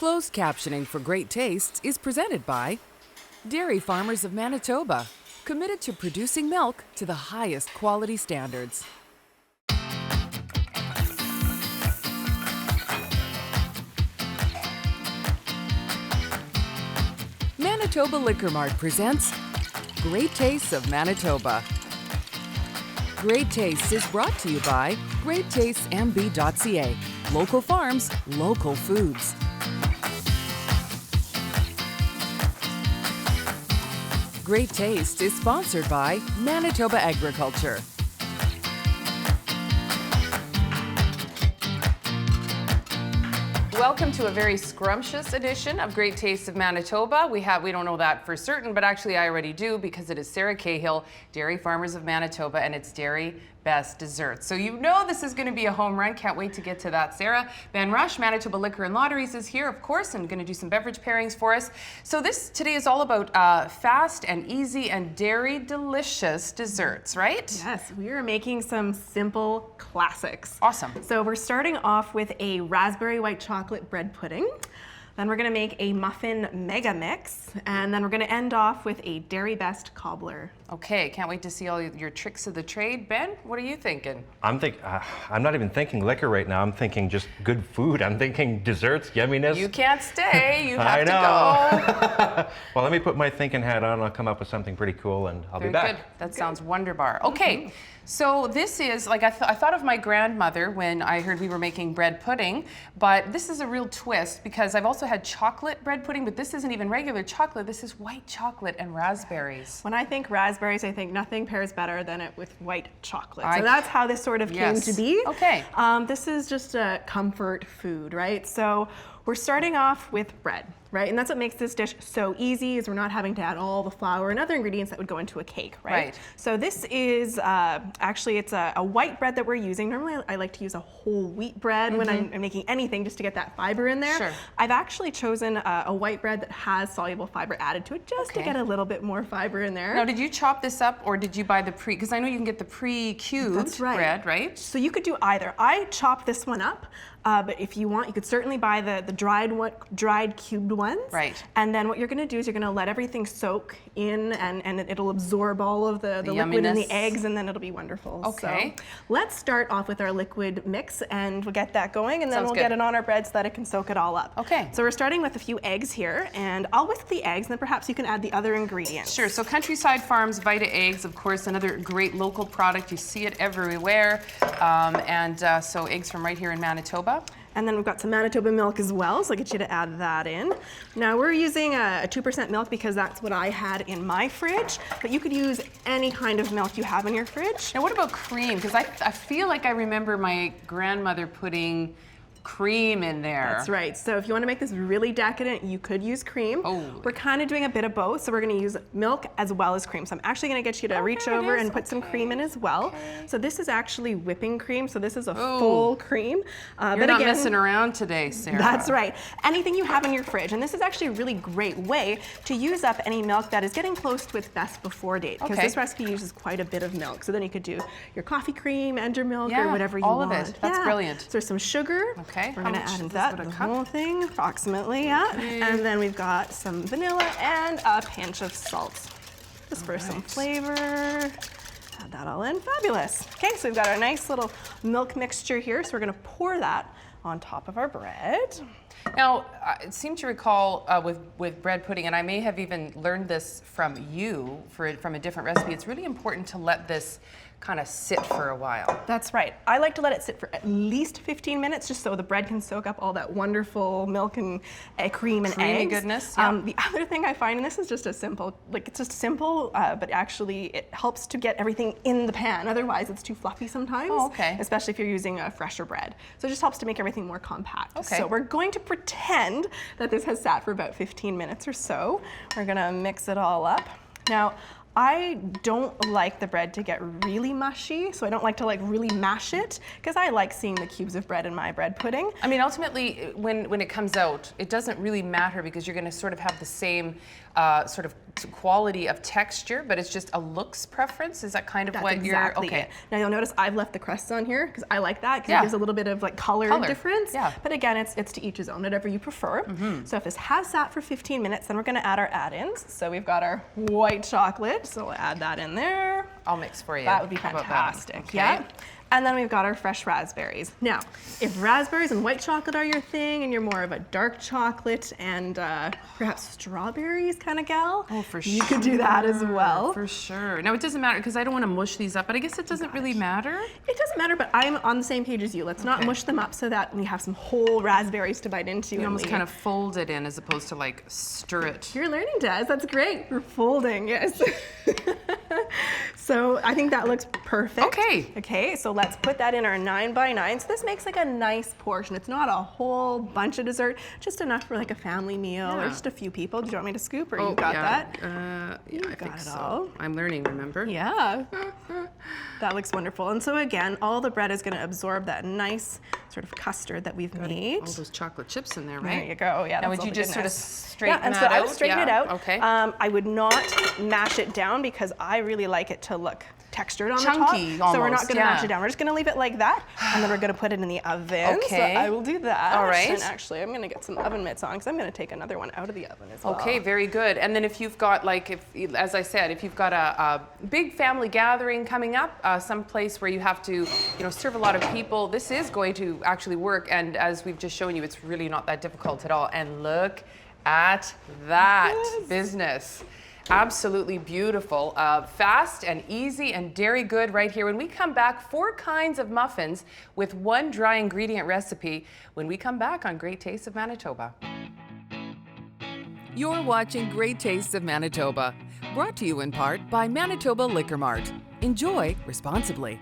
Closed captioning for Great Tastes is presented by Dairy Farmers of Manitoba, committed to producing milk to the highest quality standards. Manitoba Liquor Mart presents Great Tastes of Manitoba. Great Tastes is brought to you by GreatTastesMB.ca. Local farms, local foods. Great Taste is sponsored by Manitoba Agriculture. Welcome to a very scrumptious edition of Great Tastes of Manitoba. We don't know that for certain, but actually I already do because it is Sarah Cahill, Dairy Farmers of Manitoba, and it's Dairy Best Desserts. So you know this is going to be a home run. Can't wait to get to that, Sarah. Ben Rush, Manitoba Liquor and Lotteries is here, of course, and going to do some beverage pairings for us. So this today is all about fast and easy and dairy delicious desserts, right? Yes, we are making some simple classics. Awesome. So we're starting off with a raspberry white chocolate bread pudding. Then we're going to make a Muffin Mega mix, and then we're going to end off with a Dairy Best Cobbler. Okay, can't wait to see all your tricks of the trade. Ben, what are you thinking? I'm not even thinking liquor right now. I'm thinking just good food. I'm thinking desserts, yumminess. You can't stay. You have I know. to go. Well, let me put my thinking hat on. I'll come up with something pretty cool, and I'll Very be back. good. That sounds wonderbar. Okay. So this is, like I thought of my grandmother when I heard we were making bread pudding, but this is a real twist because I've also had chocolate bread pudding, but this isn't even regular chocolate. This is white chocolate and raspberries. When I think raspberries, I think nothing pairs better than it with white chocolate. So that's how this sort of came to be. Okay. This is just a comfort food, right? So we're starting off with bread, right? And that's what makes this dish so easy, is we're not having to add all the flour and other ingredients that would go into a cake, right? Right. So this is, actually it's a white bread that we're using. Normally I like to use a whole wheat bread when I'm making anything, just to get that fiber in there. Sure. I've actually chosen a white bread that has soluble fiber added to it, just to get a little bit more fiber in there. Now, did you chop this up or did you buy the because I know you can get the pre-cubed bread, right? So you could do either. I chopped this one up, but if you want, you could certainly buy the dried cubed ones. Right. And then what you're going to do is you're going to let everything soak in, and it'll absorb all of the liquid in the eggs, and then it'll be wonderful. Okay. So let's start off with our liquid mix, and we'll get that going, and then Sounds we'll good. get it on our bread so that it can soak it all up. Okay. So we're starting with a few eggs here, and I'll whisk the eggs, and then perhaps you can add the other ingredients. Sure. So Countryside Farms Vita Eggs, of course, another great local product. You see it everywhere. So eggs from right here in Manitoba. And then we've got some Manitoba milk as well, so I'll get you to add that in. Now we're using a 2% milk because that's what I had in my fridge, but you could use any kind of milk you have in your fridge. Now what about cream? Because I feel like I remember my grandmother putting cream in there. That's right. So if you want to make this really decadent, you could use cream. Oh. We're kind of doing a bit of both, so we're going to use milk as well as cream. So I'm actually going to get you to reach over and put some cream in as well. Okay. So this is actually whipping cream, so this is a full cream. You're not messing around today, Sarah. That's right. Anything you have in your fridge, and this is actually a really great way to use up any milk that is getting close to its best before date, because this recipe uses quite a bit of milk. So then you could do your coffee cream and your milk or whatever you want. All of it. That's brilliant. So there's some sugar. Okay. We're going to add that, the whole thing, approximately, And then we've got some vanilla and a pinch of salt. Just for some flavor. Add that all in. Fabulous. Okay, so we've got our nice little milk mixture here. So we're going to pour that on top of our bread. Now, I seem to recall with bread pudding, and I may have even learned this from you from a different recipe, it's really important to let this kind of sit for a while. That's right. I like to let it sit for at least 15 minutes, just so the bread can soak up all that wonderful milk and cream and Creamy eggs. goodness. Yeah. The other thing I find, and this is just a simple, it's just simple, but actually it helps to get everything in the pan. Otherwise, it's too fluffy sometimes. Oh, okay. Especially if you're using a fresher bread. So it just helps to make everything more compact. Okay. So we're going to pretend that this has sat for about 15 minutes or so. We're gonna mix it all up. Now, I don't like the bread to get really mushy, so I don't like to really mash it, because I like seeing the cubes of bread in my bread pudding. I mean, ultimately, when it comes out, it doesn't really matter because you're going to sort of have the same sort of quality of texture, but it's just a looks preference. Is that kind of what exactly you're, okay. it. Now you'll notice I've left the crusts on here because I like that because Yeah. it gives a little bit of like color difference. Yeah. But again, it's to each his own, whatever you prefer. So if this has sat for 15 minutes, then we're gonna add our add-ins. So we've got our white chocolate, so we'll add that in there. I'll mix for you. That would be How about that? fantastic. Okay. Yeah. And then we've got our fresh raspberries. Now, if raspberries and white chocolate are your thing and you're more of a dark chocolate and perhaps strawberries kind of gal, Oh, for sure. you could do that as well. For sure. Now, it doesn't matter because I don't want to mush these up, but I guess it doesn't really matter. It doesn't matter, but I'm on the same page as you. Let's not Okay. mush them up so that we have some whole raspberries to bite into. You and almost we- kind of fold it in as opposed to like stir it. You're learning, Des. That's great. We're folding, yes. So I think that looks perfect. Okay. Okay, so let's put that in our 9x9. So this makes like a nice portion. It's not a whole bunch of dessert, just enough for like a family meal or Yeah. just a few people. Do you want me to scoop or Oh, you got yeah. that? Yeah, I got think it so. all. I'm learning, remember? Yeah. That looks wonderful. And so again, all the bread is going to absorb that nice sort of custard that we've made. All those chocolate chips in there, There right? you go. Yeah. Now, that's would all you the just sort of goodness. straighten and that so out? I would straighten it out. Okay. I would not mash it down because I really like it to look textured on Chunky the top. So we're not almost, going to mash yeah. it down. We're just going to leave it like that, and then we're going to put it in the oven. Okay. So I will do that. All right. And actually, I'm going to get some oven mitts on because I'm going to take another one out of the oven as well. Okay, very good. And then if you've got like, as I said, if you've got a big family gathering coming up, some place where you have to, serve a lot of people, this is going to actually work. And as we've just shown you, it's really not that difficult at all. And look at that business. Absolutely beautiful. Fast and easy and dairy good right here. When we come back, 4 kinds of muffins with 1 dry ingredient recipe when we come back on Great Tastes of Manitoba. You're watching Great Tastes of Manitoba, brought to you in part by Manitoba Liquor Mart. Enjoy responsibly.